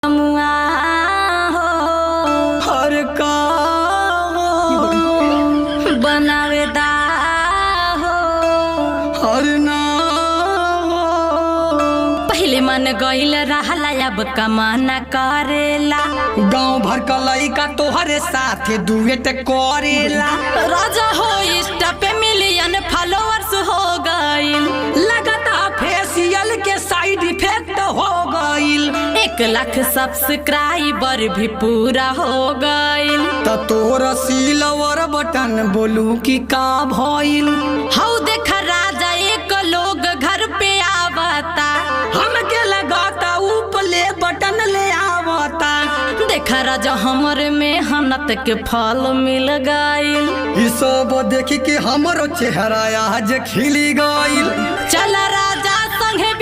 मुआ हो हर का बनावेदा हो हर ना हो। पहले मन गईल रहला अब कमाना करेला। गांव भर का लइका तोहरे साथे दुएट करेला। राजा हो इंस्टा पे मिलियन फॉलोअर्स हो गईल। लगता फेशियल के साइड इफेक्ट हो गईल। 1 लाख सब्सक्राइबर भी पूरा हो गईल। त तोरा सिल्वर बटन बोलू कि का भइल। हाउ देखा राजा एक लोग घर पे आवता। हमके लगाता ऊपले बटन ले आवता। देखा राजा हमरे मेहनत के फल मिल गईल। ई सब देख के हमरो चेहरा आज खिल गईल। चला राजा संगे